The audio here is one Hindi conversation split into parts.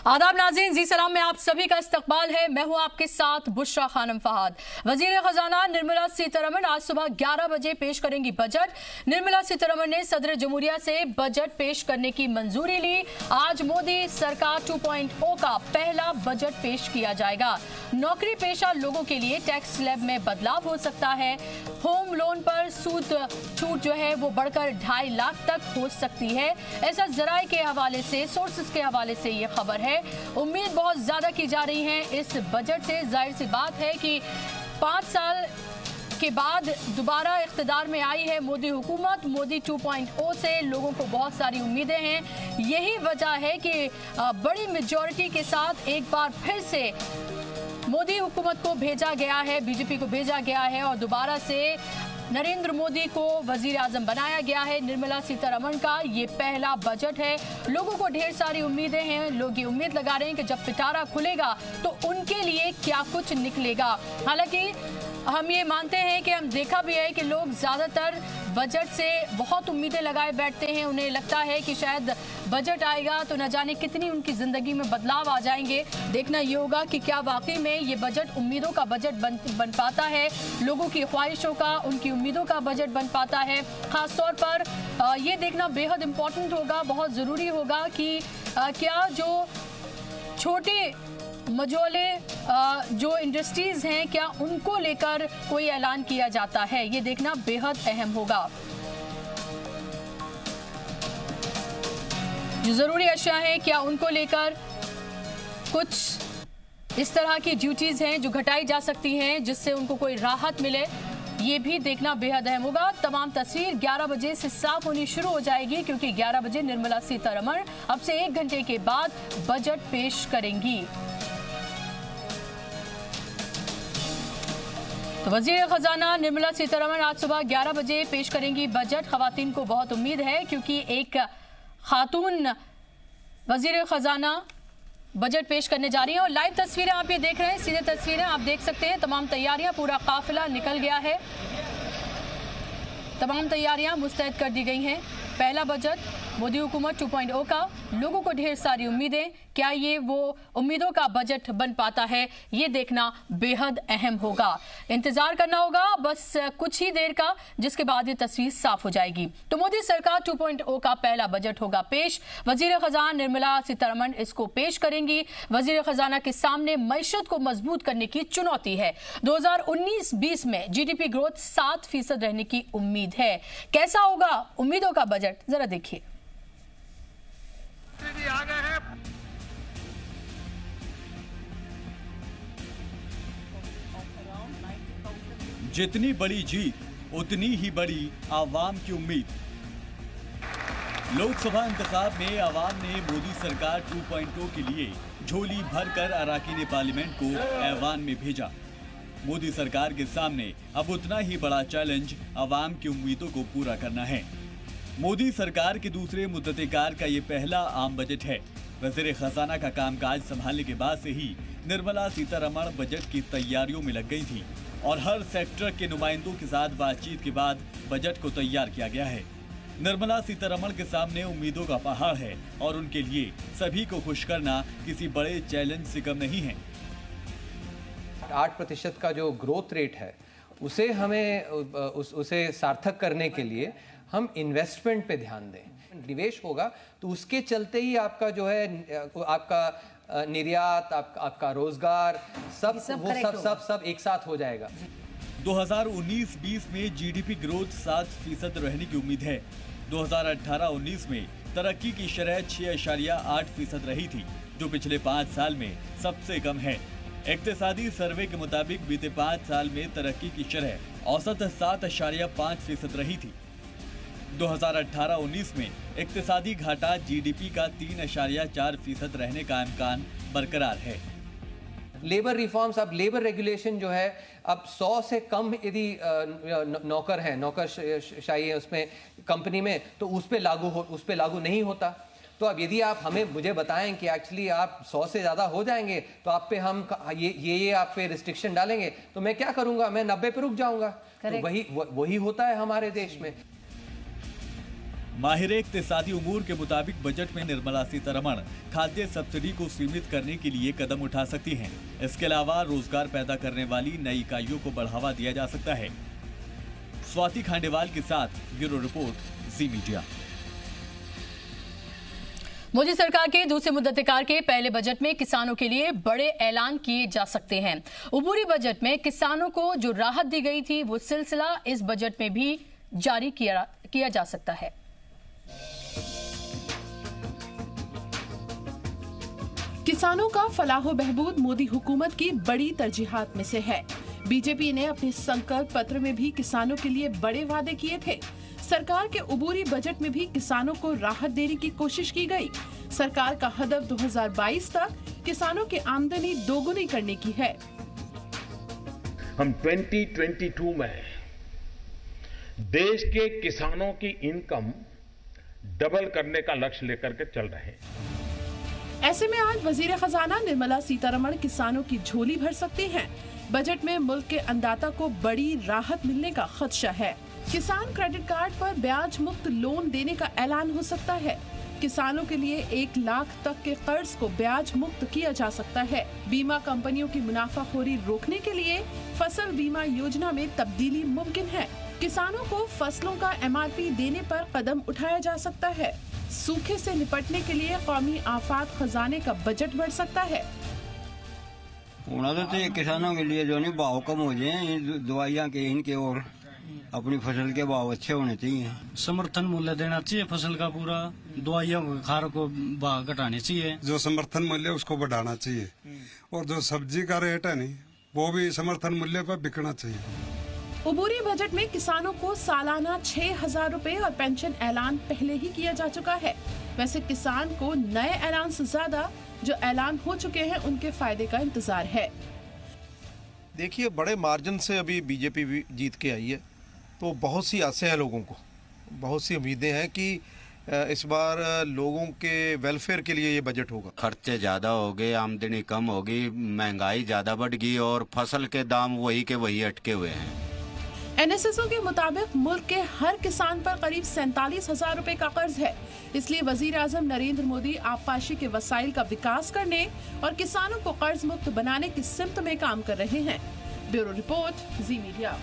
आदाब नाज़रीन, जी सलाम में आप सभी का इस्तकबाल है। मैं हूं आपके साथ बुशरा खानम फहाद। वजीर खजाना निर्मला सीतारमण आज सुबह 11 बजे पेश करेंगी बजट। निर्मला सीतारमण ने सदर जमहूरिया से बजट पेश करने की मंजूरी ली। आज मोदी सरकार 2.0 का पहला बजट पेश किया जाएगा। नौकरी पेशा लोगों के लिए टैक्स स्लैब में बदलाव हो सकता है। होम लोन पर सूद छूट जो है वो बढ़कर 2.5 लाख तक हो सकती है। ऐसा जराए के हवाले से, सोर्सेज के हवाले से ये खबर है। उम्मीद बहुत ज्यादा की जा रही है इस बजट से। जाहिर सी बात है कि 5 साल के बाद दोबारा इख्तिदार में आई है मोदी हुकूमत। मोदी 2.0 से लोगों को बहुत सारी उम्मीदें हैं। यही वजह है कि बड़ी मेजॉरिटी के साथ एक बार फिर से मोदी हुकूमत को भेजा गया है, बीजेपी को भेजा गया है और दोबारा से नरेंद्र मोदी को वजीर आजम बनाया गया है। निर्मला सीतारमण का ये पहला बजट है। लोगों को ढेर सारी उम्मीदें हैं। लोग ये उम्मीद लगा रहे हैं कि जब पिटारा खुलेगा तो उनके लिए क्या कुछ निकलेगा। हालांकि हम ये मानते हैं कि हम देखा भी है कि लोग ज़्यादातर बजट से बहुत उम्मीदें लगाए बैठते हैं। उन्हें लगता है कि शायद बजट आएगा तो न जाने कितनी उनकी ज़िंदगी में बदलाव आ जाएंगे। देखना ये होगा कि क्या वाकई में ये बजट उम्मीदों का बजट बन पाता है, लोगों की ख्वाहिशों का, उनकी उम्मीदों का बजट बन पाता है। ख़ास तौर पर ये देखना बेहद इम्पॉर्टेंट होगा, बहुत ज़रूरी होगा कि क्या जो छोटे मझोले जो इंडस्ट्रीज़ हैं क्या उनको लेकर कोई ऐलान किया जाता है, ये देखना बेहद अहम होगा। जो ज़रूरी अशिया है क्या उनको लेकर कुछ इस तरह की ड्यूटीज़ हैं जो घटाई जा सकती हैं जिससे उनको कोई राहत मिले, ये भी देखना बेहद अहम होगा। तमाम तस्वीर 11 बजे से साफ होनी शुरू हो जाएगी क्योंकि 11 बजे निर्मला सीतारमण अब से 1 घंटे के बाद बजट पेश करेंगी। तो वजीर खजाना निर्मला सीतारमण आज सुबह 11 बजे पेश करेंगी बजट। खवातीन को बहुत उम्मीद है क्योंकि एक खातून वजीर खजाना बजट पेश करने जा रही हैं और लाइव तस्वीरें आप ये देख रहे हैं, सीधे तस्वीरें आप देख सकते हैं। तमाम तैयारियां, पूरा काफिला निकल गया है, तमाम तैयारियां मुस्तैद कर दी गई हैं। पहला बजट मोदी हुकूमत 2.0 का, लोगों को ढेर सारी उम्मीदें, क्या ये वो उम्मीदों का बजट बन पाता है, ये देखना बेहद अहम होगा। इंतजार करना होगा बस कुछ ही देर का, जिसके बाद ये तस्वीर साफ हो जाएगी। तो मोदी सरकार 2.0 का पहला बजट होगा पेश। वजीर खजाना निर्मला सीतारमण इसको पेश करेंगी। वजीर खजाना के सामने मईशत को मजबूत करने की चुनौती है। 2019-20 में जीडीपी ग्रोथ 7% रहने की उम्मीद है। कैसा होगा उम्मीदों का बजट, जरा देखिए। जितनी बड़ी जीत उतनी ही बड़ी आवाम की उम्मीद। लोकसभा इंतखाब में आवाम ने मोदी सरकार 2.0 के लिए झोली भरकर अरकान पार्लियामेंट को ऐवान में भेजा। मोदी सरकार के सामने अब उतना ही बड़ा चैलेंज आवाम की उम्मीदों को पूरा करना है। मोदी सरकार के दूसरे मुद्दतेकार का ये पहला आम बजट है। वज़ीर खजाना का कामकाज संभालने के बाद से ही निर्मला सीतारमण बजट की तैयारियों में लग गई थी और हर सेक्टर के नुमाइंदों के साथ बातचीत के बाद बजट को तैयार किया गया है। निर्मला सीतारमण के सामने उम्मीदों का पहाड़ है और उनके लिए सभी को खुश करना किसी बड़े चैलेंज से कम नहीं है। 8% का जो ग्रोथ रेट है उसे हमें उसे सार्थक करने के लिए हम इन्वेस्टमेंट पे ध्यान दें। निवेश होगा तो उसके चलते ही आपका जो है आपका निर्यात, आपका रोजगार, सब एक साथ हो जाएगा। 2019-20 में जीडीपी ग्रोथ 7% रहने की उम्मीद है। 2018-19 में तरक्की की शरह 6.8% रही थी, जो पिछले 5 साल में सबसे कम है। इक्तिसादी सर्वे के मुताबिक बीते 5 साल में तरक्की की शरह औसत 7.5% रही थी। 2018-19 में इक्तिसादी घाटा जीडीपी का 3.4% रहने का इम्कान बरकरार है। लेबर रिफॉर्म्स, अब लेबर रेगुलेशन जो है अब 100 से कम यदि नौकर है, नौकरशाही है उसमें कंपनी में, तो उस पे लागू नहीं होता। तो अब यदि आप मुझे बताएं कि एक्चुअली आप 100 से ज़्यादा हो जाएंगे तो आप पे हम ये आप पे रिस्ट्रिक्शन डालेंगे, तो मैं क्या करूंगा, मैं 90 पे रुक जाऊंगा। तो वही होता है हमारे देश में। माहिर इक्तिसादी उमूर के मुताबिक बजट में निर्मला सीतारमण खाद्य सब्सिडी को सीमित करने के लिए कदम उठा सकती हैं। इसके अलावा रोजगार पैदा करने वाली नई इकाइयों को बढ़ावा दिया जा सकता है। स्वाति खांडेवाल के साथ ब्यूरो रिपोर्ट, जी मीडिया। मोदी सरकार के दूसरे मुद्दतकार के पहले बजट में किसानों के लिए बड़े ऐलान किए जा सकते हैं। उबूरी बजट में किसानों को जो राहत दी गई थी वो सिलसिला इस बजट में भी जारी किया जा सकता है। किसानों का फलाह बहबूद मोदी हुकूमत की बड़ी तरजीहात में से है। बीजेपी ने अपने संकल्प पत्र में भी किसानों के लिए बड़े वादे किए थे। सरकार के उबूरी बजट में भी किसानों को राहत देने की कोशिश की गई। सरकार का हदफ 2022 तक किसानों की आमदनी दोगुनी करने की है। हम 2022 में देश के किसानों की इनकम डबल करने का लक्ष्य लेकर के चल रहे हैं। ऐसे में आज वजीर खजाना निर्मला सीतारमण किसानों की झोली भर सकती हैं। बजट में मुल्क के अन्नदाता को बड़ी राहत मिलने का खदशा है। किसान क्रेडिट कार्ड पर ब्याज मुक्त लोन देने का ऐलान हो सकता है। किसानों के लिए 1 लाख तक के कर्ज को ब्याज मुक्त किया जा सकता है। बीमा कंपनियों की मुनाफाखोरी रोकने के लिए फसल बीमा योजना में तब्दीली मुमकिन है। किसानों को फसलों का MRP देने पर कदम उठाया जा सकता है। सूखे से निपटने के लिए कौमी आफात खजाने का बजट बढ़ सकता है। होना तो चाहिए किसानों के लिए, जो नहीं भाव कम हो जाए, दवाइयाँ के इनके और अपनी फसल के भाव अच्छे होने चाहिए। समर्थन मूल्य देना चाहिए फसल का, पूरा दवाइयों खार को भाव घटाने चाहिए। जो समर्थन मूल्य उसको बढ़ाना चाहिए और जो सब्जी का रेट है नहीं वो भी समर्थन मूल्य पर बिकना चाहिए। उबूरी बजट में किसानों को सालाना 6,000 रुपए और पेंशन ऐलान पहले ही किया जा चुका है। वैसे किसान को नए ऐलान से ज्यादा जो ऐलान हो चुके हैं उनके फायदे का इंतजार है। देखिए, बड़े मार्जिन से अभी बीजेपी भी जीत के आई है, तो बहुत सी आसें हैं लोगों को, बहुत सी उम्मीदें हैं कि इस बार लोगों के वेलफेयर के लिए ये बजट होगा। खर्चे ज्यादा हो गए, आमदनी कम होगी, महंगाई ज्यादा बढ़ गई और फसल के दाम वही के वही अटके हुए हैं। NSSO के मुताबिक मुल्क के हर किसान पर करीब 47,000 रुपए का कर्ज है। इसलिए वजीर आजम नरेंद्र मोदी आबपाशी के वसाइल का विकास करने और किसानों को कर्ज मुक्त बनाने की सिमत में काम कर रहे हैं। ब्यूरो रिपोर्ट, जी मीडिया।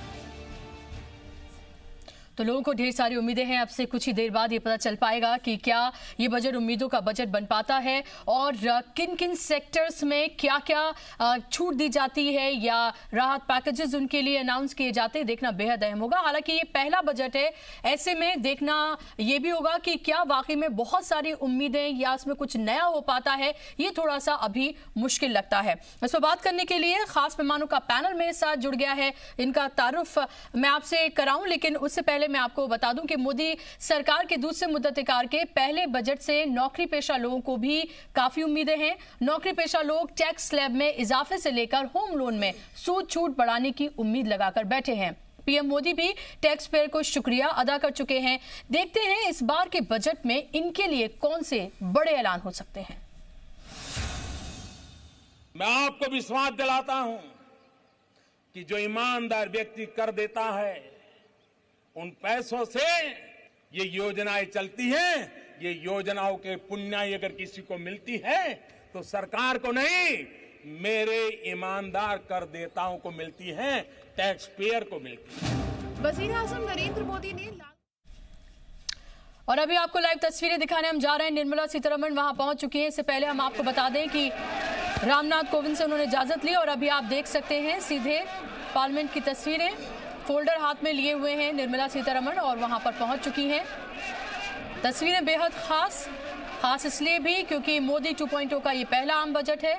तो लोगों को ढेर सारी उम्मीदें हैं। अब से कुछ ही देर बाद ये पता चल पाएगा कि क्या ये बजट उम्मीदों का बजट बन पाता है और किन किन सेक्टर्स में क्या क्या छूट दी जाती है या राहत पैकेजेस उनके लिए अनाउंस किए जाते हैं, देखना बेहद अहम होगा। हालांकि ये पहला बजट है, ऐसे में देखना ये भी होगा कि क्या वाकई में बहुत सारी उम्मीदें या उसमें कुछ नया हो पाता है, ये थोड़ा सा अभी मुश्किल लगता है। इस पर बात करने के लिए खास मेहमानों का पैनल मेरे साथ जुड़ गया है। इनका तारुफ मैं आपसे कराऊं, लेकिन उससे पहले मैं आपको बता दूं कि मोदी सरकार के दूसरे मुद्दतकार के पहले बजट से नौकरी पेशा लोगों को भी काफी उम्मीदें हैं। नौकरी पेशा लोग टैक्स स्लैब में इजाफे से लेकर होम लोन में सूद छूट बढ़ाने की उम्मीद लगाकर बैठे हैं। पीएम मोदी भी टैक्स पेयर को शुक्रिया अदा कर चुके हैं। देखते हैं इस बार के बजट में इनके लिए कौन से बड़े ऐलान हो सकते हैं। मैं आपको विश्वास दिलाता हूं कि जो ईमानदार व्यक्ति कर देता है, उन पैसों से ये योजनाएं चलती हैं। ये योजनाओं के पुण्याई अगर किसी को मिलती है तो सरकार को नहीं, मेरे ईमानदार करदाताओं को मिलती है, टैक्स पेयर को मिलती है। वजीर आजम नरेंद्र मोदी ने और अभी आपको लाइव तस्वीरें दिखाने हम जा रहे हैं। निर्मला सीतारमण वहां पहुंच चुकी हैं। इससे पहले हम आपको बता दें कि रामनाथ कोविंद से उन्होंने इजाजत ली और अभी आप देख सकते हैं सीधे पार्लियामेंट की तस्वीरें, फोल्डर हाथ में लिए हुए हैं निर्मला सीतारमण और वहां पर पहुंच चुकी हैं। तस्वीरें बेहद खास इसलिए भी क्योंकि मोदी 2.0 का ये पहला आम बजट है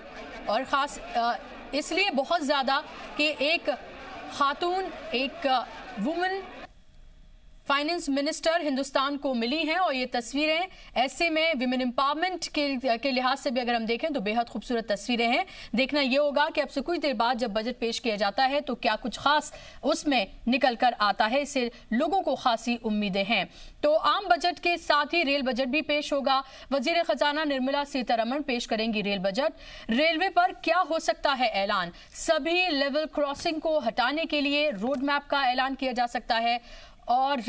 और खास इसलिए बहुत ज्यादा कि एक खातून, एक वुमेन फाइनेंस मिनिस्टर हिंदुस्तान को मिली हैं और ये तस्वीरें ऐसे में विमेन एम्पावरमेंट के लिहाज से भी अगर हम देखें तो बेहद खूबसूरत तस्वीरें हैं। देखना ये होगा कि अब से कुछ देर बाद जब बजट पेश किया जाता है तो क्या कुछ खास उसमें निकल कर आता है, इससे लोगों को खासी उम्मीदें हैं। तो आम बजट के साथ ही रेल बजट भी पेश होगा। वजीर खजाना निर्मला सीतारमण पेश करेंगी रेल बजट। रेलवे पर क्या हो सकता है ऐलान? सभी लेवल क्रॉसिंग को हटाने के लिए रोड मैप का ऐलान किया जा सकता है और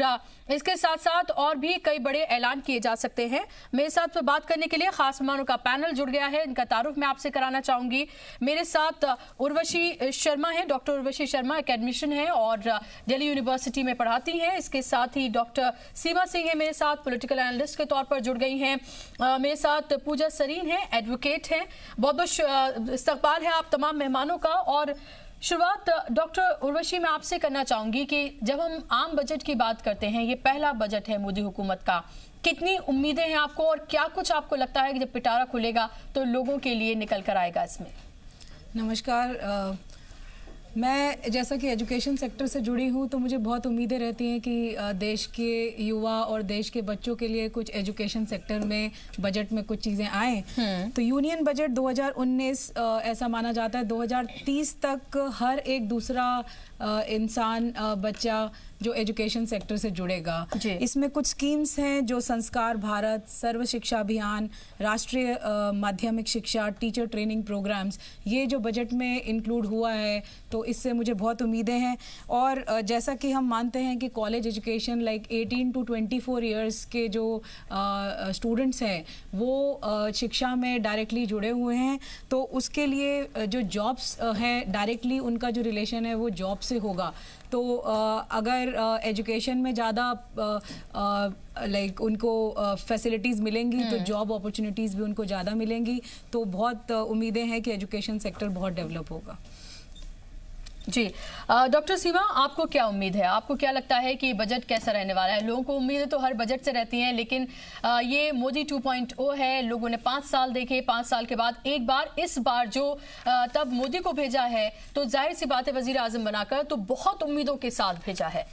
इसके साथ साथ और भी कई बड़े ऐलान किए जा सकते हैं। मेरे साथ बात करने के लिए खास मेहमानों का पैनल जुड़ गया है, इनका तारुफ मैं आपसे कराना चाहूंगी। मेरे साथ उर्वशी शर्मा है, डॉक्टर उर्वशी शर्मा एकेडमिशियन है और दिल्ली यूनिवर्सिटी में पढ़ाती हैं। इसके साथ ही डॉक्टर सीमा सिंह है मेरे साथ, पॉलिटिकल एनालिस्ट के तौर पर जुड़ गई हैं। मेरे साथ पूजा सरीन है, एडवोकेट हैं। बहुत बहुत इस्तकबाल है आप तमाम मेहमानों का। और शुरुआत डॉक्टर उर्वशी मैं आपसे करना चाहूंगी कि जब हम आम बजट की बात करते हैं, ये पहला बजट है मोदी हुकूमत का, कितनी उम्मीदें हैं आपको और क्या कुछ आपको लगता है कि जब पिटारा खुलेगा तो लोगों के लिए निकल कर आएगा इसमें? नमस्कार। मैं जैसा कि एजुकेशन सेक्टर से जुड़ी हूँ तो मुझे बहुत उम्मीदें रहती हैं कि देश के युवा और देश के बच्चों के लिए कुछ एजुकेशन सेक्टर में बजट में कुछ चीज़ें आएँ। तो यूनियन बजट 2019 ऐसा माना जाता है 2030 तक हर एक दूसरा इंसान बच्चा जो एजुकेशन सेक्टर से जुड़ेगा। इसमें कुछ स्कीम्स हैं जो संस्कार भारत, सर्व शिक्षा अभियान, राष्ट्रीय माध्यमिक शिक्षा, टीचर ट्रेनिंग प्रोग्राम्स, ये जो बजट में इंक्लूड हुआ है तो इससे मुझे बहुत उम्मीदें हैं। और जैसा कि हम मानते हैं कि college education like 18 to 24 years के जो स्टूडेंट्स हैं वो शिक्षा में डायरेक्टली जुड़े हुए हैं, तो उसके लिए जो जॉब्स हैं डायरेक्टली उनका जो रिलेशन है वो जॉब से होगा। तो अगर एजुकेशन में ज़्यादा लाइक उनको फैसिलिटीज़ मिलेंगी तो जॉब अपॉर्चुनिटीज़ भी उनको ज़्यादा मिलेंगी। तो बहुत उम्मीदें हैं कि एजुकेशन सेक्टर बहुत डेवलप होगा। जी डॉक्टर सीमा, आपको क्या उम्मीद है? आपको क्या लगता है कि बजट कैसा रहने वाला है? लोगों को उम्मीदें तो हर बजट से रहती हैं, लेकिन ये मोदी 2.0 है, लोगों ने 5 साल देखे, 5 साल के बाद एक बार इस बार जो तब मोदी को भेजा है तो जाहिर सी बात है वजीर आजम बनाकर तो बहुत उम्मीदों के साथ भेजा है।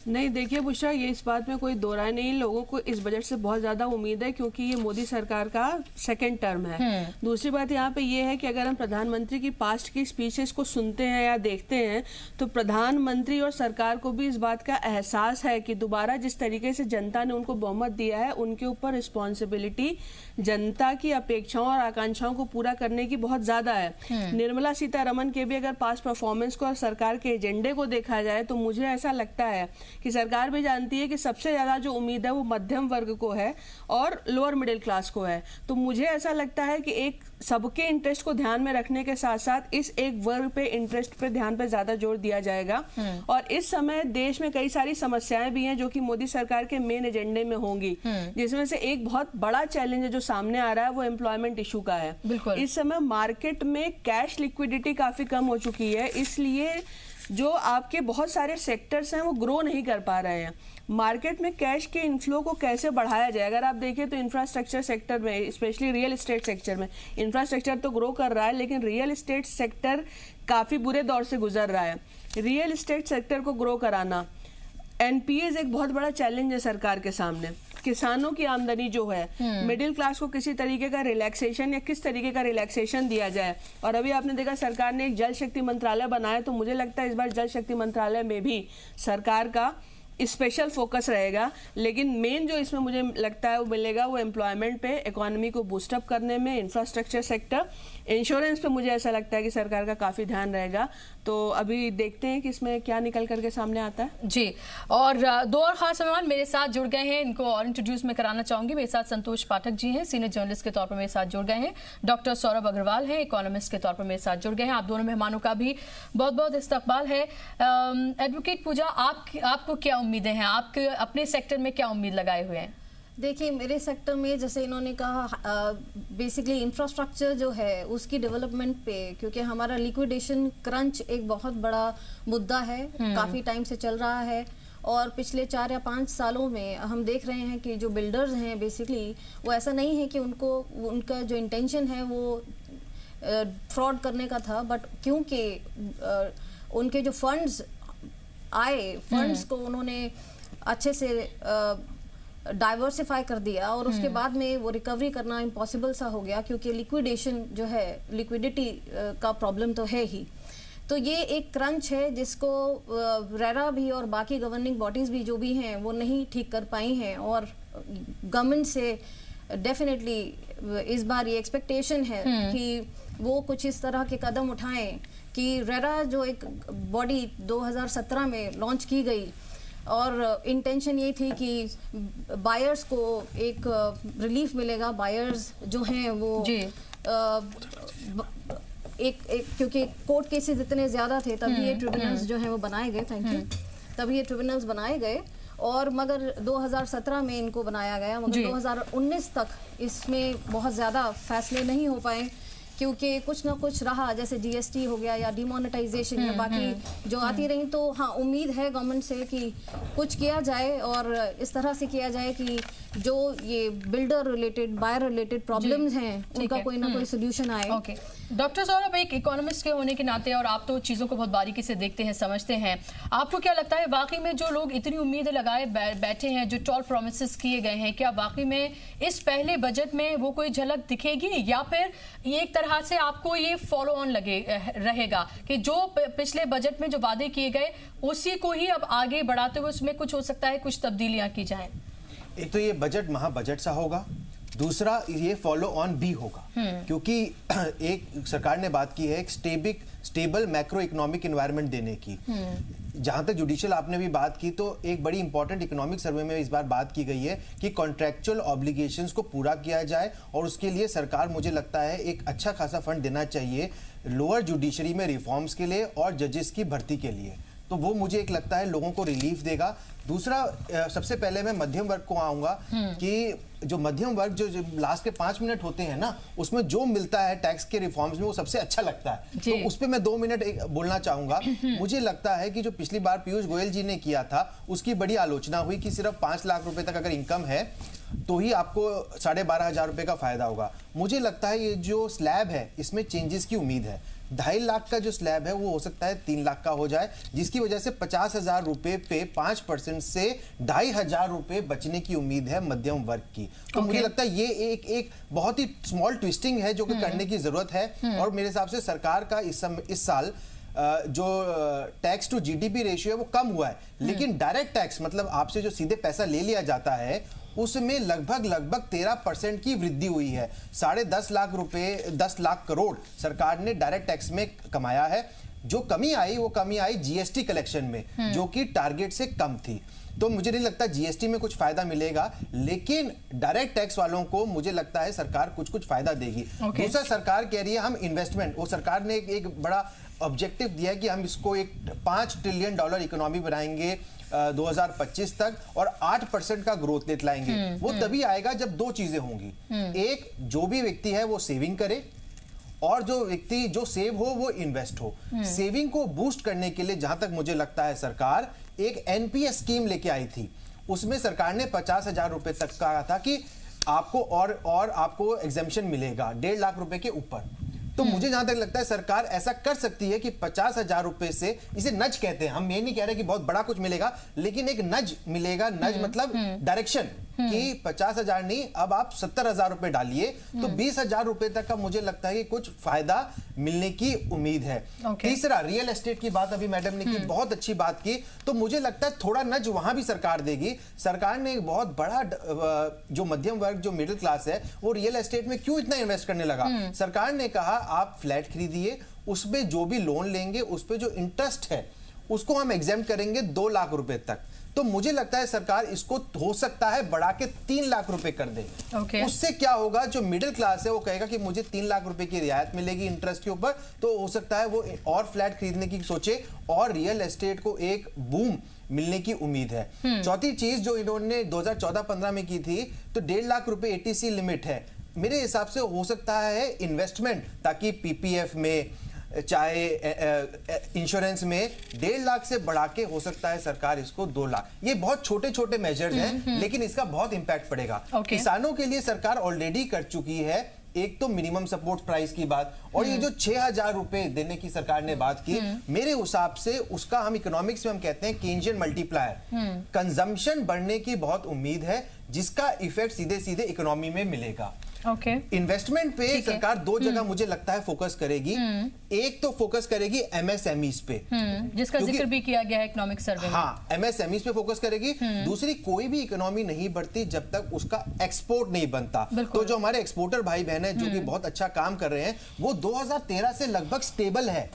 नहीं, देखिए बुशरा, ये इस बात में कोई दो राय नहीं, लोगों को इस बजट से बहुत ज़्यादा उम्मीद है क्योंकि ये मोदी सरकार का सेकंड टर्म है। दूसरी बात यहाँ पे ये है कि अगर हम प्रधानमंत्री की पास्ट की स्पीचेस को सुनते हैं या देखते हैं तो प्रधानमंत्री और सरकार को भी इस बात का एहसास है कि दोबारा जिस तरीके से जनता ने उनको बहुमत दिया है उनके ऊपर रिस्पॉन्सिबिलिटी जनता की अपेक्षाओं और आकांक्षाओं को पूरा करने की बहुत ज़्यादा है। निर्मला सीतारमण के भी अगर पास्ट परफॉर्मेंस को और सरकार के एजेंडे को देखा जाए तो मुझे ऐसा लगता है कि सरकार भी जानती है कि सबसे ज़्यादा जो उम्मीद है वो मध्यम वर्ग को है और लोअर मिडिल क्लास को है। तो मुझे ऐसा लगता है कि एक सबके इंटरेस्ट को ध्यान में रखने के साथ साथ इस एक वर्ग पे इंटरेस्ट पे ध्यान पे ज़्यादा जोर दिया जाएगा। और इस समय देश में कई सारी समस्याएं भी हैं जो कि मोदी सरकार के मेन एजेंडे में होंगी, जिसमें से एक बहुत बड़ा चैलेंज है जो सामने आ रहा है वो एम्प्लॉयमेंट इशू का है। इस समय मार्केट में कैश लिक्विडिटी काफ़ी कम हो चुकी है, इसलिए जो आपके बहुत सारे सेक्टर्स हैं वो ग्रो नहीं कर पा रहे हैं। मार्केट में कैश के इनफ्लो को कैसे बढ़ाया जाए? अगर आप देखिए तो इंफ्रास्ट्रक्चर सेक्टर में, स्पेशली रियल एस्टेट सेक्टर में, इंफ्रास्ट्रक्चर तो ग्रो कर रहा है लेकिन रियल एस्टेट सेक्टर काफ़ी बुरे दौर से गुजर रहा है। रियल एस्टेट सेक्टर को ग्रो कराना, एनपीएस एक बहुत बड़ा चैलेंज है सरकार के सामने। किसानों की आमदनी जो है, मिडिल क्लास को किसी तरीके का रिलैक्सेशन या किस तरीके का रिलैक्सेशन दिया जाए। और अभी आपने देखा सरकार ने एक जल शक्ति मंत्रालय बनाया, तो मुझे लगता है इस बार जल शक्ति मंत्रालय में भी सरकार का स्पेशल फोकस रहेगा। लेकिन मेन जो इसमें मुझे लगता है वो मिलेगा वो एम्प्लॉयमेंट पे, इकोनॉमी को बूस्टअप करने में, इंफ्रास्ट्रक्चर सेक्टर, इंश्योरेंस पे मुझे ऐसा लगता है कि सरकार का काफ़ी ध्यान रहेगा। तो अभी देखते हैं कि इसमें क्या निकल करके सामने आता है। जी, और दो और खास मेहमान मेरे साथ जुड़ गए हैं, इनको और इंट्रोड्यूस मैं कराना चाहूंगी। मेरे साथ संतोष पाठक जी हैं, सीनियर जर्नलिस्ट के तौर पर मेरे साथ जुड़ गए हैं। डॉक्टर सौरभ अग्रवाल हैं, इकोनॉमिस्ट के तौर पर मेरे साथ जुड़ गए हैं। आप दोनों मेहमानों का भी बहुत बहुत इस्तकबाल है। एडवोकेट पूजा, आपको क्या उम्मीदें हैं? आपके अपने सेक्टर में क्या उम्मीद लगाए हुए हैं? देखिए, मेरे सेक्टर में जैसे इन्होंने कहा बेसिकली इंफ्रास्ट्रक्चर जो है उसकी डेवलपमेंट पे, क्योंकि हमारा लिक्विडेशन क्रंच एक बहुत बड़ा मुद्दा है, काफ़ी टाइम से चल रहा है। और पिछले 4 या 5 सालों में हम देख रहे हैं कि जो बिल्डर्स हैं बेसिकली वो ऐसा नहीं है कि उनका जो इंटेंशन है वो फ्रॉड करने का था, बट क्योंकि उनके जो फंड्स आए, फंड्स को उन्होंने अच्छे से डाइवर्सिफाई कर दिया और उसके बाद में वो रिकवरी करना इम्पॉसिबल सा हो गया, क्योंकि लिक्विडेशन जो है, लिक्विडिटी का प्रॉब्लम तो है ही। तो ये एक क्रंच है जिसको रेरा भी और बाकी गवर्निंग बॉडीज भी जो भी हैं वो नहीं ठीक कर पाई हैं। और गवर्नमेंट से डेफिनेटली इस बार ये एक्सपेक्टेशन है कि वो कुछ इस तरह के कदम उठाएं कि रेरा जो एक बॉडी 2017 में लॉन्च की गई, और इंटेंशन ये थी कि बायर्स को एक रिलीफ मिलेगा, बायर्स जो हैं वो क्योंकि कोर्ट केसेस इतने ज़्यादा थे तभी ये ट्रिब्यूनल्स जो हैं वो बनाए गए, थैंक यू, तभी ये ट्रिब्यूनल्स बनाए गए। और मगर 2017 में इनको बनाया गया, मगर 2019 तक इसमें बहुत ज़्यादा फैसले नहीं हो पाए क्योंकि कुछ ना कुछ रहा, जैसे जीएसटी हो गया या डिमोनेटाइजेशन या बाकी जो आती रही। तो हाँ, उम्मीद है गवर्नमेंट से कि कुछ किया जाए और इस तरह से किया जाए कि जो ये builder related, buyer related problems हैं उनका कोई ना कोई सोल्यूशन आए। ओके डॉक्टर सौरभ, एक इकोनॉमिस्ट के होने के नाते और आप तो चीज़ों को बहुत बारीकी से देखते हैं, समझते हैं, आपको क्या लगता है वाकई में जो लोग इतनी उम्मीदें लगाए बैठे हैं, जो टॉल प्रोमिसेस किए गए हैं, क्या वाकई में इस पहले बजट में वो कोई झलक दिखेगी या फिर एक तरह से आपको ये फॉलो ऑन रहेगा कि जो पिछले बजट में जो वादे किए गए उसी को ही अब आगे बढ़ाते हुए उसमें कुछ हो सकता है कुछ तब्दीलियां की जाएं? एक तो ये बजट महा बजट सा होगा, दूसरा ये फॉलो ऑन भी होगा क्योंकि एक सरकार ने बात की है एक स्टेबल मैक्रो इकोनॉमिक एनवायरनमेंट देने की। जहां तक जुडिशियल आपने भी बात की तो एक बड़ी इंपॉर्टेंट इकोनॉमिक सर्वे में इस बार बात की गई है कि कॉन्ट्रैक्चुअल ऑब्लिगेशंस को पूरा किया जाए और उसके लिए सरकार मुझे लगता है एक अच्छा खासा फंड देना चाहिए लोअर जुडिशरी में रिफॉर्म्स के लिए और जजेस की भर्ती के लिए, तो वो मुझे एक लगता है लोगों को रिलीफ देगा। दूसरा सबसे पहले मैं मध्यम वर्ग को आऊंगा कि जो मध्यम वर्ग जो लास्ट के 5 मिनट होते हैं ना उसमें जो मिलता है टैक्स के रिफॉर्म्स में वो सबसे अच्छा लगता है, तो उस पर मैं 2 मिनट बोलना चाहूंगा। मुझे लगता है कि जो पिछली बार पीयूष गोयल जी ने किया था उसकी बड़ी आलोचना हुई कि सिर्फ 5 लाख रुपए तक अगर इनकम है तो ही आपको 12,500 रुपए का फायदा होगा। मुझे लगता है ये जो स्लैब है इसमें चेंजेस की उम्मीद है। 2.5 लाख का जो स्लैब है वो हो सकता है 3 लाख का हो जाए, जिसकी वजह से 50,000 रुपए पे 5% से 2,500 रुपए बचने की उम्मीद है मध्यम वर्ग की। तो मुझे लगता है ये एक बहुत ही स्मॉल ट्विस्टिंग है जो कि करने की जरूरत है। और मेरे हिसाब से सरकार का इस साल जो टैक्स टू जीडीपी रेशियो है वो कम हुआ है, लेकिन डायरेक्ट टैक्स मतलब आपसे जो सीधे पैसा ले लिया जाता है उसमें लगभग 13% की वृद्धि हुई है। 10.5 लाख रुपए 10 लाख करोड़ सरकार ने डायरेक्ट टैक्स में कमाया है। जो कमी आई वो कमी आई जीएसटी कलेक्शन में जो कि टारगेट से कम थी, तो मुझे नहीं लगता जीएसटी में कुछ फायदा मिलेगा, लेकिन डायरेक्ट टैक्स वालों को मुझे लगता है सरकार कुछ फायदा देगी। दूसरा सरकार कह रही है हम इन्वेस्टमेंट, वो सरकार ने एक बड़ा ऑब्जेक्टिव दिया कि हम इसको एक $5 ट्रिलियन इकोनॉमी बनाएंगे 2025 तक और 8% का ग्रोथ रेट लाएंगे। वो तभी आएगा जब 2 चीजें होंगी, एक जो भी व्यक्ति है वो सेविंग करे और जो व्यक्ति जो सेव हो वो इन्वेस्ट हो। सेविंग को बूस्ट करने के लिए जहां तक मुझे लगता है सरकार एक एनपीएस स्कीम लेके आई थी, उसमें सरकार ने 50,000 रुपए तक कहा था कि आपको और आपको एग्जेम्पशन मिलेगा 1.5 लाख रुपए के ऊपर। तो मुझे जहां तक लगता है सरकार ऐसा कर सकती है कि 50,000 रुपए से, इसे नज कहते हैं, हम ये नहीं कह रहे कि बहुत बड़ा कुछ मिलेगा, लेकिन एक नज मिलेगा। नज मतलब डायरेक्शन कि 50,000 नहीं, अब आप 70,000 रुपए डालिए तो 20,000 रुपए तक का मुझे लगता है कि कुछ फायदा मिलने की उम्मीद है। तीसरा रियल एस्टेट की बात अभी मैडम ने की, बहुत अच्छी बात की, तो मुझे लगता है थोड़ा नज वहां भी सरकार देगी। सरकार ने एक बहुत बड़ा जो मध्यम वर्ग जो मिडिल क्लास है वो रियल एस्टेट में क्यों इतना इन्वेस्ट करने लगा। सरकार ने कहा आप फ्लैट खरीदिए, उसमें जो भी लोन लेंगे उस पे जो इंटरेस्ट है उसको हम एग्जेम्प्ट करेंगे 2 लाख रुपए तक। तो मुझे लगता है सरकार इसको हो सकता है बढ़ा के 3 लाख रुपए कर दे। उससे क्या होगा, जो मिडिल क्लास है वो कहेगा कि मुझे 3 लाख रुपए की रियायत मिलेगी इंटरेस्ट के ऊपर, तो हो सकता है वो और फ्लैट खरीदने की सोचे और रियल एस्टेट को एक बूम मिलने की उम्मीद है। चौथी चीज जो इन्होंने 2014-15 में की थी, तो 1.5 लाख रुपए एटीसी लिमिट है, मेरे हिसाब से हो सकता है इन्वेस्टमेंट, ताकि पीपीएफ में चाहे इंश्योरेंस में 1.5 लाख से बढ़ा के हो सकता है सरकार इसको 2 लाख। ये बहुत छोटे छोटे मेजर्स हैं, लेकिन इसका बहुत इंपैक्ट पड़ेगा। किसानों के लिए सरकार ऑलरेडी कर चुकी है एक तो मिनिमम सपोर्ट प्राइस की बात, और ये जो 6,000 रुपए देने की सरकार ने बात की, मेरे हिसाब से उसका हम इकोनॉमिक्स में हम कहते हैं केंजियन मल्टीप्लायर, कंजम्पशन बढ़ने की बहुत उम्मीद है जिसका इफेक्ट सीधे सीधे इकोनॉमी में मिलेगा। इन्वेस्टमेंट पे सरकार 2 जगह मुझे लगता है फोकस करेगी। एक तो फोकस करेगी एमएसएमईज पे, जिसका जिक्र भी किया गया है इकोनॉमिक सर्वे में। हाँ, एमएसएमईज पे फोकस करेगी। दूसरी, कोई भी इकोनॉमी नहीं बढ़ती जब तक उसका एक्सपोर्ट नहीं बनता। तो जो हमारे एक्सपोर्टर भाई बहन है जो कि बहुत अच्छा काम कर रहे हैं, वो 2013 से लगभग स्टेबल है।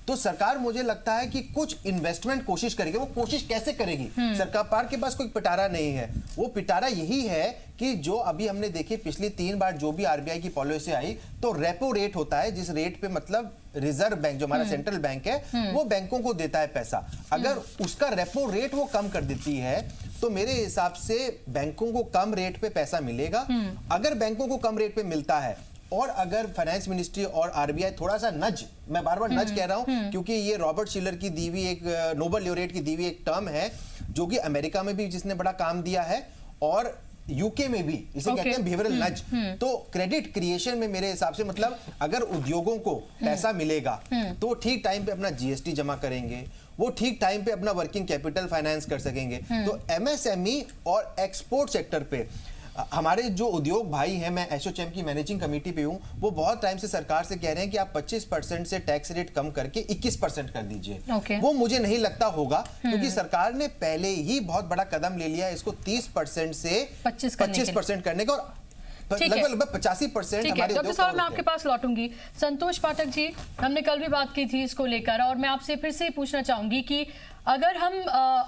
तो सरकार मुझे लगता है कि कुछ इन्वेस्टमेंट कोशिश करेगी। वो कोशिश कैसे करेगी? सरकार के पास कोई पिटारा नहीं है। वो पिटारा यही है कि जो अभी हमने देखी पिछली 3 बार जो भी आरबीआई की पॉलिसी आई, तो रेपो रेट होता है जिस रेट पे मतलब रिजर्व बैंक जो हमारा सेंट्रल बैंक है वो बैंकों को देता है पैसा। अगर उसका रेपो रेट वो कम कर देती है तो मेरे हिसाब से बैंकों को कम रेट पे पैसा मिलेगा। अगर बैंकों को कम रेट पे मिलता है और अगर फाइनेंस मिनिस्ट्री और आरबीआई थोड़ा सा नज, मैं बार बार नज कह रहा हूं क्योंकि ये रॉबर्ट शिलर की दी हुई एक नोबेल लॉरेट की दी हुई एक टर्म है जो कि अमेरिका में भी जिसने बड़ा काम दिया है और यूके में भी, इसे कहते हैं बिहेवियरल नज। तो क्रेडिट क्रिएशन में मेरे हिसाब से मतलब अगर उद्योगों को पैसा मिलेगा तो ठीक टाइम पे अपना जीएसटी जमा करेंगे, वो ठीक टाइम पे अपना वर्किंग कैपिटल फाइनेंस कर सकेंगे। तो एमएसएमई और एक्सपोर्ट सेक्टर पे हमारे जो उद्योग भाई हैं, मैं एसोचैम की मैनेजिंग कमेटी पे हूं, वो बहुत टाइम से सरकार से कह रहे हैं कि आप 25% से टैक्स रेट कम करके 21% कर दीजिए। वो मुझे नहीं लगता होगा क्योंकि सरकार ने पहले ही बहुत बड़ा कदम ले लिया है इसको 30% से 25% करने का और लगभग 85%। डॉक्टर साहब मैं आपके पास लौटूंगी। संतोष पाठक जी, हमने कल भी बात की थी इसको लेकर और मैं आपसे फिर से पूछना चाहूंगी कि अगर हम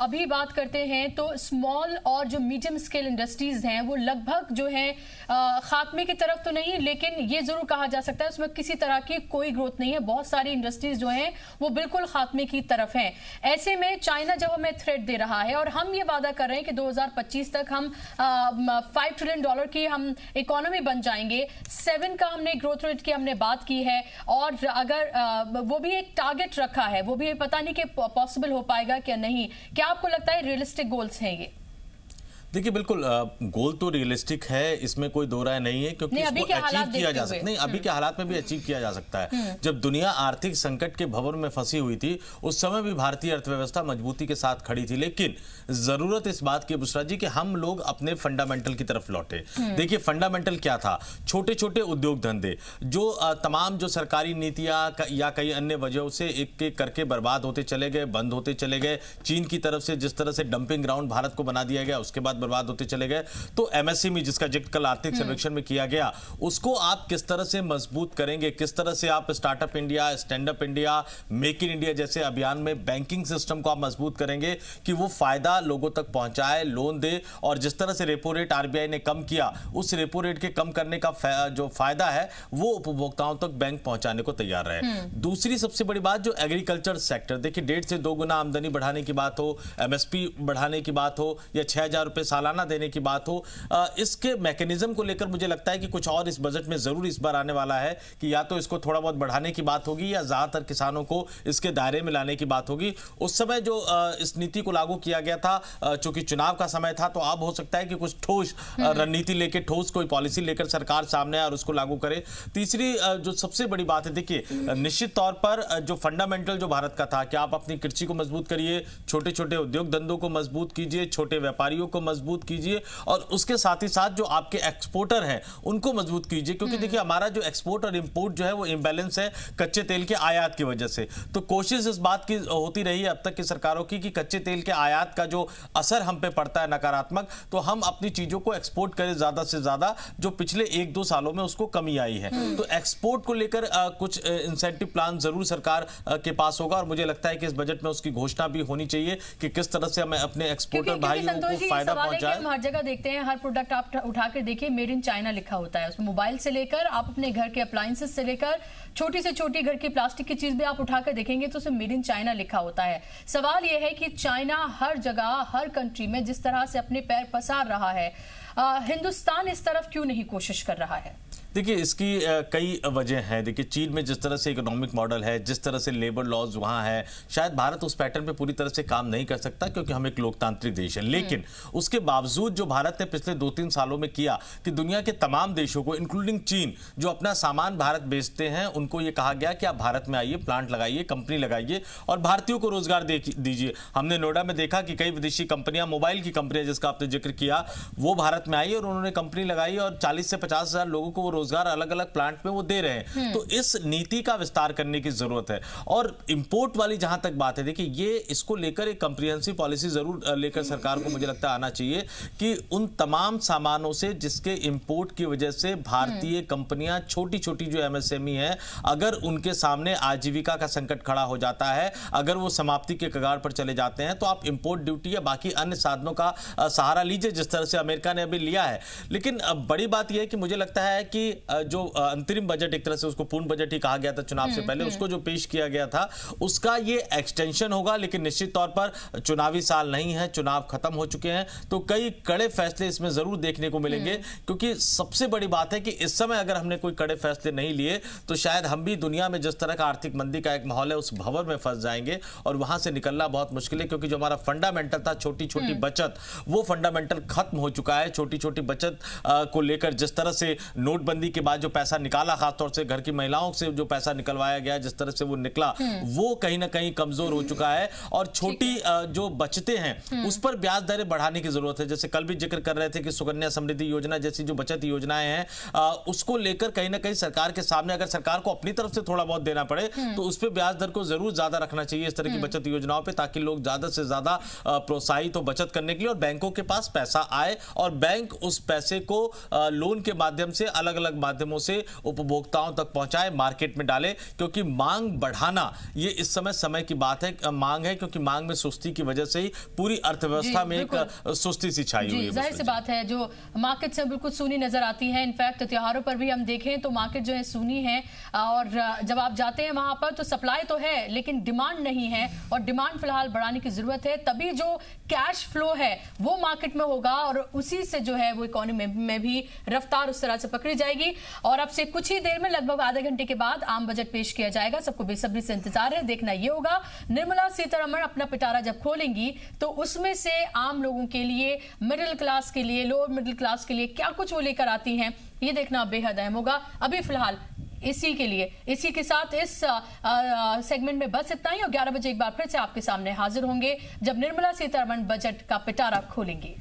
अभी बात करते हैं तो स्मॉल और जो मीडियम स्केल इंडस्ट्रीज हैं वो लगभग जो है खात्मे की तरफ तो नहीं, लेकिन ये जरूर कहा जा सकता है उसमें किसी तरह की कोई ग्रोथ नहीं है। बहुत सारी इंडस्ट्रीज जो हैं वो बिल्कुल खात्मे की तरफ हैं। ऐसे में चाइना जब हमें थ्रेट दे रहा है और हम ये वादा कर रहे हैं कि 2025 तक हम $5 ट्रिलियन की हम इकोनॉमी बन जाएंगे, 7 का हमने ग्रोथ रेट की हमने बात की है और अगर वो भी एक टारगेट रखा है, वो भी पता नहीं कि पॉसिबल हो पाएगा क्या नहीं। क्या आपको लगता है रियलिस्टिक गोल्स हैं ये? देखिए बिल्कुल गोल तो रियलिस्टिक है, इसमें कोई दो राय नहीं है क्योंकि इसको अचीव किया जा सकता नहीं, अभी के हालात में भी अचीव किया जा सकता है। जब दुनिया आर्थिक संकट के भंवर में फंसी हुई थी उस समय भी भारतीय अर्थव्यवस्था मजबूती के साथ खड़ी थी, लेकिन जरूरत इस बात की बुशरा जी कि हम लोग अपने फंडामेंटल की तरफ लौटे। देखिए फंडामेंटल क्या था? छोटे छोटे उद्योग धंधे जो तमाम जो सरकारी नीतियां या कई अन्य वजहों से एक एक करके बर्बाद होते चले गए, बंद होते चले गए। चीन की तरफ से जिस तरह से डंपिंग ग्राउंड भारत को बना दिया गया उसके बाद बर्बाद होते चले गए। तो एमएसएमई जिसका जिक्र कल आर्थिक सर्वेक्षण में किया गया, उसको आप किस तरह से मजबूत करेंगे, किस तरह से आप startup India, stand up India, make in India जैसे अभियान में बैंकिंग सिस्टम को आप मजबूत करेंगे कि वो फायदा लोगों तक पहुंचाए, लोन दे। और जिस तरह से रेपो रेट आरबीआई ने कम किया, उस रेपो रेट के कम करने का जो फायदा है वो उपभोक्ताओं तक बैंक पहुंचाने को तैयार रहे। दूसरी सबसे बड़ी बात जो एग्रीकल्चर सेक्टर, देखिए 1.5 से 2 गुना आमदनी बढ़ाने की बात हो, एमएसपी बढ़ाने की बात हो या 6,000 रुपए सालाना देने की बात हो, इसके मैकेनिज्म को लेकर मुझे लगता है कि कुछ और इस बजट में जरूर इस बार आने वाला है कि या तो इसको थोड़ा बहुत बढ़ाने की बात होगी या ज्यादातर किसानों को इसके दायरे में लाने की बात होगी। उस समय जो इस नीति को लागू किया गया था, चूंकि चुनाव का समय था, तो अब हो सकता है कि कुछ ठोस रणनीति लेकर, ठोस कोई पॉलिसी लेकर सरकार सामने आए और उसको लागू करे। तीसरी जो सबसे बड़ी बात है, देखिए निश्चित तौर पर जो फंडामेंटल जो भारत का था कि आप अपनी कृषि को मजबूत करिए, छोटे छोटे उद्योग धंधों को मजबूत कीजिए, छोटे व्यापारियों को मजबूत कीजिए और उसके साथ ही साथ जो आपके एक्सपोर्टर हैं उनको मजबूत कीजिए। क्योंकि देखिए हमारा जो एक्सपोर्ट और इंपोर्ट जो है वो इंबैलेंस है कच्चे तेल के आयात की वजह से। तो कोशिश इस बात की होती रही है अब तक की सरकारों की कि कच्चे तेल के आयात का जो असर हम पे पड़ता है नकारात्मक, तो हम अपनी चीजों को एक्सपोर्ट करें ज्यादा से ज्यादा, जो पिछले 1-2 सालों में उसको कमी आई है। तो एक्सपोर्ट को लेकर कुछ इंसेंटिव प्लान जरूर सरकार के पास होगा और मुझे लगता है कि इस बजट में उसकी घोषणा भी होनी चाहिए कि किस तरह से हमें अपने एक्सपोर्टर भाइयों को फायदा पहुंचाए। हम हर जगह देखते हैं, हर प्रोडक्ट आप उठा कर देखिए मेड इन चाइना लिखा होता है उसमें, मोबाइल से लेकर आप अपने घर के अप्लायंसेस से लेकर छोटी से छोटी घर की प्लास्टिक की चीज भी आप उठाकर देखेंगे तो उसमें मेड इन चाइना लिखा होता है। सवाल यह है कि चाइना हर जगह, हर कंट्री में जिस तरह से अपने पैर पसार रहा है, हिंदुस्तान इस तरफ क्यों नहीं कोशिश कर रहा है? देखिए इसकी कई वजह हैं। देखिए चीन में जिस तरह से इकोनॉमिक मॉडल है, जिस तरह से लेबर लॉज वहाँ है, शायद भारत उस पैटर्न पे पूरी तरह से काम नहीं कर सकता क्योंकि हम एक लोकतांत्रिक देश है। लेकिन उसके बावजूद जो भारत ने पिछले 2-3 सालों में किया कि दुनिया के तमाम देशों को इंक्लूडिंग चीन जो अपना सामान भारत बेचते हैं उनको ये कहा गया कि आप भारत में आइए, प्लांट लगाइए, कंपनी लगाइए और भारतीयों को रोजगार दीजिए। हमने नोएडा में देखा कि कई विदेशी कंपनियां, मोबाइल की कंपनियां जिसका आपने जिक्र किया, वो भारत में आई और उन्होंने कंपनी लगाई और 40 से 50 हज़ार लोगों को रोजगार अलग अलग प्लांट में वो दे रहे हैं। तो इस नीति का विस्तार करने की जरूरत है। और इंपोर्ट वाली जहां तक बात है, देखिए ये इसको लेकर एक कंप्रिहेंसिव पॉलिसी जरूर लेकर सरकार को मुझे लगता है आना चाहिए कि उन तमाम सामानों से जिसके इंपोर्ट की वजह से भारतीय कंपनियां छोटी छोटी जो एमएसएमई है, अगर उनके सामने आजीविका का संकट खड़ा हो जाता है, अगर वो समाप्ति के कगार पर चले जाते हैं, तो आप इंपोर्ट ड्यूटी या बाकी अन्य साधनों का सहारा लीजिए जिस तरह से अमेरिका ने अभी लिया है। लेकिन बड़ी बात यह है कि मुझे लगता है कि जो अंतरिम बजट, एक तरह से उसको पूर्ण बजट ही कहा गया था चुनाव से पहले, उसको जो पेश किया गया था उसका ये एक्सटेंशन होगा। लेकिन निश्चित तौर पर चुनावी साल नहीं है, चुनाव खत्म हो चुके हैं, तो कई कड़े फैसले इसमें जरूर देखने को मिलेंगे। क्योंकि सबसे बड़ी बात है कि इस समय अगर हमने कोई कड़े फैसले नहीं लिए तो शायद हम भी दुनिया में जिस तरह का आर्थिक मंदी का एक माहौल है उस भंवर में फंस जाएंगे और वहां से निकलना बहुत मुश्किल है। क्योंकि जो हमारा फंडामेंटल था, छोटी छोटी बचत, वो फंडामेंटल खत्म हो चुका है। छोटी छोटी बचत को लेकर जिस तरह से नोटबंदी के बाद जो पैसा निकाला, खासतौर से घर की महिलाओं से जो पैसा निकलवाया गया, जिस तरह से वो निकला, वो कहीं ना कहीं कमजोर हो चुका है। और छोटी जो बचतें हैं उस पर ब्याज दरें बढ़ाने की जरूरत है। जैसे कल भी जिक्र कर रहे थे कि सुकन्या समृद्धि योजना जैसी जो बचत योजनाएं हैं, उसको लेकर कहीं ना कहीं सरकार के सामने अगर सरकार को अपनी तरफ से थोड़ा बहुत देना पड़े तो उस पर ब्याज दर को जरूर ज्यादा रखना चाहिए इस तरह की बचत योजनाओं पे, ताकि लोग ज्यादा से ज्यादा प्रोत्साहित हो बचत करने के लिए और बैंकों के पास पैसा आए और बैंक उस पैसे को लोन के माध्यम से, अलग अलग माध्यमों से उपभोक्ताओं तक पहुंचाए, मार्केट में डाले। क्योंकि मांग बढ़ाना ये इस समय की बात है, मांग है, क्योंकि मांग में सुस्ती की वजह से ही पूरी अर्थव्यवस्था में एक सुस्ती सी छाई हुई है। जाहिर सी बात है, जो मार्केट से बिल्कुल सूनी नजर आती है। इनफैक्ट त्योहारों पर भी हम देखें तो मार्केट जो है सूनी है, और जब आप जाते हैं वहां पर तो सप्लाई तो है लेकिन डिमांड नहीं है, और डिमांड फिलहाल बढ़ाने की जरूरत है, तभी जो कैश फ्लो है वो मार्केट में होगा और उसी से जो है वो इकोनॉमी में भी रफ्तार उस तरह से पकड़ी जाएगी। और अब से कुछ ही देर में, लगभग आधे घंटे के बाद आम बजट पेश किया जाएगा। सबको बेसब्री से इंतजार है, देखना ये होगा निर्मला सीतारमण अपना पिटारा जब खोलेंगी तो उसमें से आम लोगों के लिए, मिडिल क्लास के लिए, लोअर मिडिल क्लास के लिए क्या कुछ वो लेकर आती हैं, ये देखना बेहद अहम होगा। अभी फिलहाल इसी के साथ इस सेगमेंट में बस इतना ही, और 11 बजे एक बार फिर से आपके सामने हाजिर होंगे जब निर्मला सीतारमण बजट का पिटारा खोलेंगी।